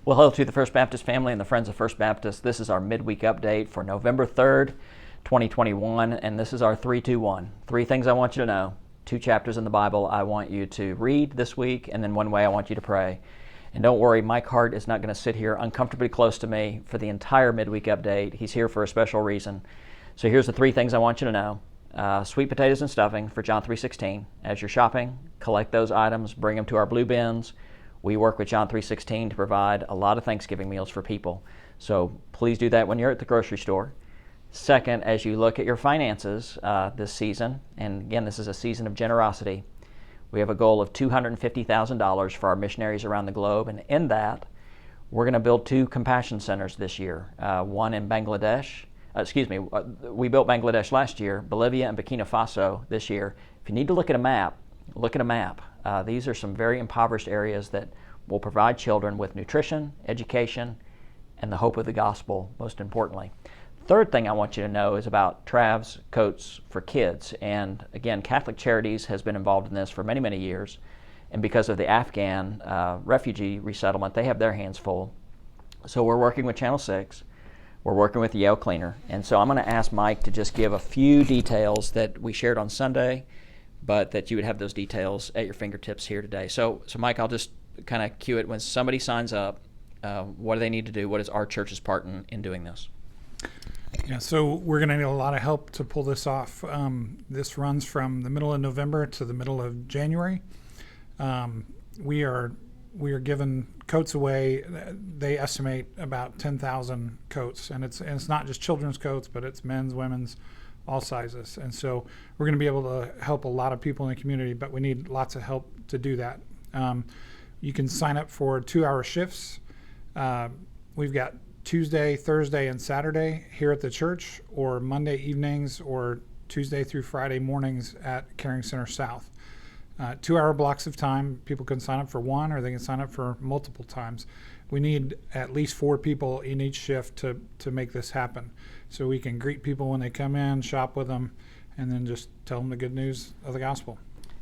Well, hello to the First Baptist family and the Friends of First Baptist. This is our midweek update for November 3rd, 2021, and this is our 3-2-1. Three things I want you to know, 2 chapters in the Bible I want you to read this week, and then one way I want you to pray. And don't worry, Mike Hart is not going to sit here uncomfortably close to me for the entire midweek update. He's here for a special reason. So here's the 3 things I want you to know. Sweet potatoes and stuffing for John 3:16. As you're shopping, collect those items, bring them to our blue bins. We work with John 3:16 to provide a lot of Thanksgiving meals for people. So please do that when you're at the grocery store. Second, as you look at your finances this season, and again, this is a season of generosity, we have a goal of $250,000 for our missionaries around the globe. And in that, we're going to build 2 compassion centers this year. One in Bangladesh. We built Bangladesh last year, Bolivia and Burkina Faso this year. If you need to look at a map, look at a map. These are some very impoverished areas that will provide children with nutrition, education, and the hope of the gospel, most importantly. Third thing I want you to know is about Trav's Coats for Kids. And again, Catholic Charities has been involved in this for many, many years. And because of the Afghan refugee resettlement, they have their hands full. So we're working with Channel 6. We're working with Yale Cleaner. And so I'm going to ask Mike to just give a few details that we shared on Sunday, but that you would have those details at your fingertips here today. So Mike, I'll just kind of cue it. When somebody signs up, what do they need to do? What is our church's part in doing this? Yeah, so we're going to need a lot of help to pull this off. This runs from the middle of November to the middle of January. We are giving coats away. They estimate about 10,000 coats, and it's not just children's coats, but it's men's, women's, all sizes. And so we're going to be able to help a lot of people in the community, but we need lots of help to do that. You can sign up for 2-hour shifts. We've got Tuesday, Thursday, and Saturday here at the church, or Monday evenings, or Tuesday through Friday mornings at Caring Center South. 2-hour blocks of time. People can sign up for one, or they can sign up for multiple times. We need at least 4 people in each shift to make this happen. So we can greet people when they come in, shop with them, and then just tell them the good news of the gospel.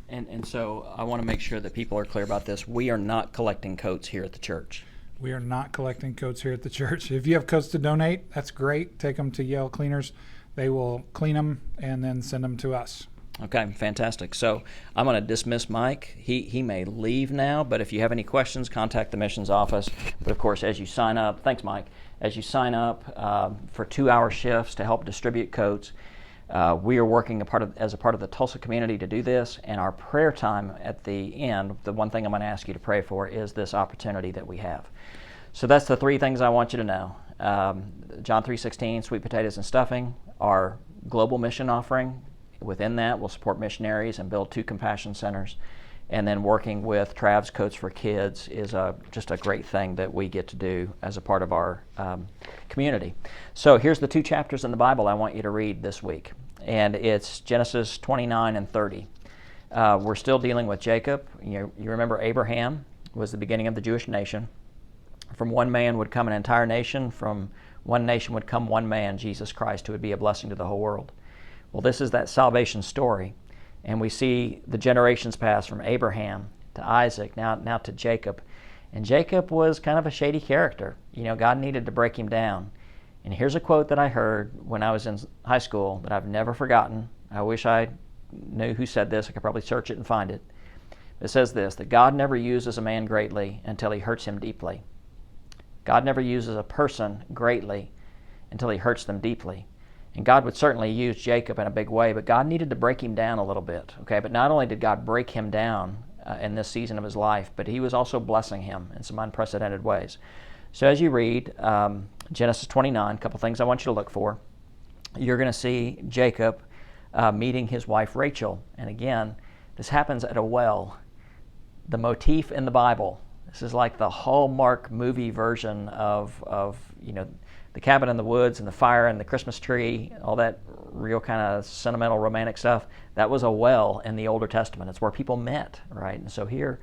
And so I want to make sure that people are clear about this. We are not collecting coats here at the church. We are not collecting coats here at the church. If you have coats to donate, that's great. Take them to Yale Cleaners. They will clean them and then send them to us. Okay, fantastic. So I'm going to dismiss Mike. He may leave now, but if you have any questions, contact the missions office. But of course, as you sign up, thanks, Mike. As you sign up for 2-hour shifts to help distribute coats, we are working as a part of the Tulsa community to do this. And our prayer time at the end, the one thing I'm going to ask you to pray for is this opportunity that we have. So that's the 3 things I want you to know. John 3:16, sweet potatoes and stuffing, our global mission offering. Within that, we'll support missionaries and build 2 compassion centers. And then working with Trav's Coats for Kids is just a great thing that we get to do as a part of our community. So here's the 2 chapters in the Bible I want you to read this week. And it's Genesis 29 and 30. We're still dealing with Jacob. You remember Abraham was the beginning of the Jewish nation. From one man would come an entire nation. From one nation would come one man, Jesus Christ, who would be a blessing to the whole world. Well, this is that salvation story. And we see the generations pass from Abraham to Isaac, now to Jacob. And Jacob was kind of a shady character. God needed to break him down. And here's a quote that I heard when I was in high school that I've never forgotten. I wish I knew who said this. I could probably search it and find it. It says this, that God never uses a man greatly until he hurts him deeply. God never uses a person greatly until he hurts them deeply. And God would certainly use Jacob in a big way, but God needed to break him down a little bit. Okay, but not only did God break him down in this season of his life, but he was also blessing him in some unprecedented ways. So as you read Genesis 29, a couple things I want you to look for. You're going to see Jacob meeting his wife Rachel. And again, this happens at a well. The motif in the Bible. This is like the Hallmark movie version of the cabin in the woods and the fire and the Christmas tree, all that real kind of sentimental romantic stuff. That was a well in the Older Testament. It's where people met, right? And so here,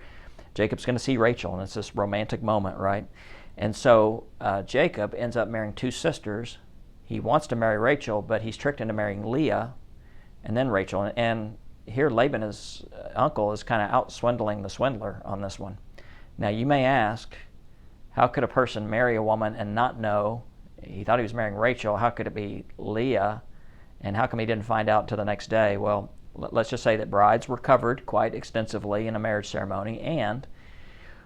Jacob's going to see Rachel, and it's this romantic moment, right? And so Jacob ends up marrying 2 sisters. He wants to marry Rachel, but he's tricked into marrying Leah and then Rachel. And here Laban, his uncle, is kind of out swindling the swindler on this one. Now you may ask, How could a person marry a woman and not know? He thought he was marrying Rachel. How could it be Leah? And how come he didn't find out until the next day? Well, let's just say that brides were covered quite extensively in a marriage ceremony, and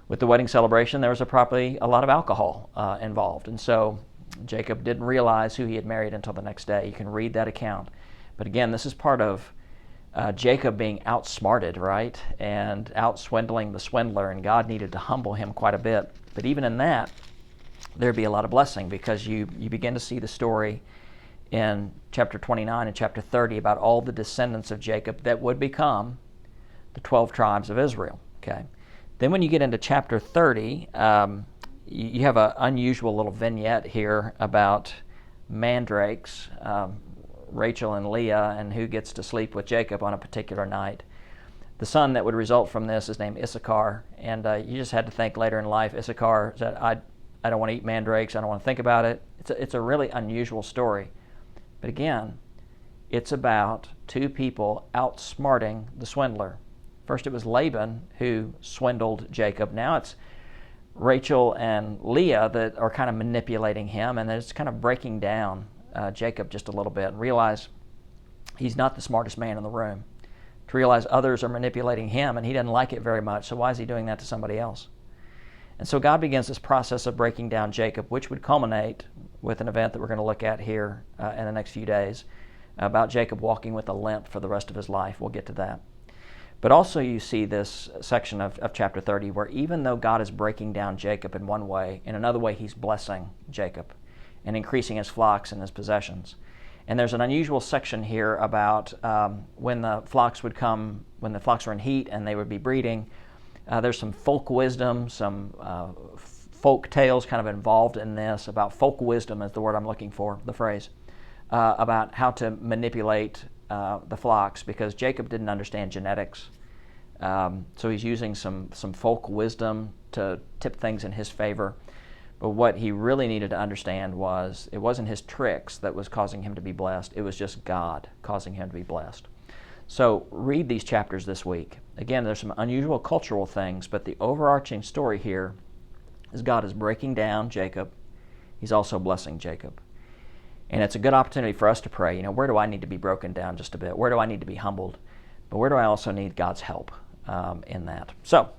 with the wedding celebration, there was probably a lot of alcohol involved. And so Jacob didn't realize who he had married until the next day. You can read that account. But again, this is part of Jacob being outsmarted, right? And out-swindling the swindler, and God needed to humble him quite a bit. But even in that, there'd be a lot of blessing, because you begin to see the story in chapter 29 and chapter 30 about all the descendants of Jacob that would become the 12 tribes of Israel. Okay. Then when you get into chapter 30, you have an unusual little vignette here about mandrakes, Rachel and Leah, and who gets to sleep with Jacob on a particular night. The son that would result from this is named Issachar, and you just had to think later in life, Issachar said, I don't want to eat mandrakes, I don't want to think about it. It's a really unusual story. But again, it's about two people outsmarting the swindler. First it was Laban who swindled Jacob. Now it's Rachel and Leah that are kind of manipulating him, and it's kind of breaking down Jacob just a little bit, and realize he's not the smartest man in the room. To realize others are manipulating him, and he doesn't like it very much, so why is he doing that to somebody else? And so God begins this process of breaking down Jacob, which would culminate with an event that we're going to look at here in the next few days, about Jacob walking with a limp for the rest of his life. We'll get to that. But also you see this section of chapter 30 where even though God is breaking down Jacob in one way, in another way he's blessing Jacob and increasing his flocks and his possessions. And there's an unusual section here about when the flocks would come, when the flocks were in heat and they would be breeding. There's some folk wisdom, some folk tales kind of involved in this. About folk wisdom is the word I'm looking for, the phrase, about how to manipulate the flocks, because Jacob didn't understand genetics. So he's using some folk wisdom to tip things in his favor. But what he really needed to understand was it wasn't his tricks that was causing him to be blessed. It was just God causing him to be blessed. So read these chapters this week. Again, there's some unusual cultural things, but the overarching story here is God is breaking down Jacob. He's also blessing Jacob. And it's a good opportunity for us to pray, where do I need to be broken down just a bit? Where do I need to be humbled? But where do I also need God's help in that? So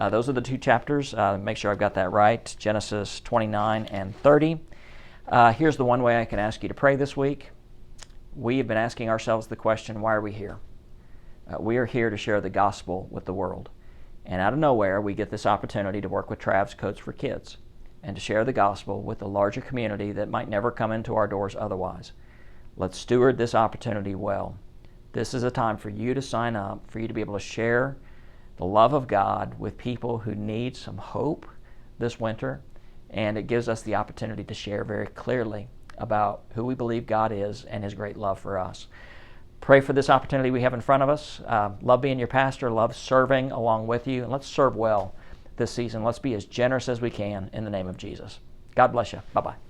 those are the two chapters. Make sure I've got that right, Genesis 29 and 30. Here's the one way I can ask you to pray this week. We have been asking ourselves the question, why are we here? We are here to share the gospel with the world. And out of nowhere, we get this opportunity to work with Trav's Coats for Kids and to share the gospel with a larger community that might never come into our doors otherwise. Let's steward this opportunity well. This is a time for you to sign up, for you to be able to share the love of God with people who need some hope this winter, and it gives us the opportunity to share very clearly about who we believe God is and His great love for us. Pray for this opportunity we have in front of us. Love being your pastor, love serving along with you, and let's serve well this season. Let's be as generous as we can in the name of Jesus. God bless you. Bye-bye.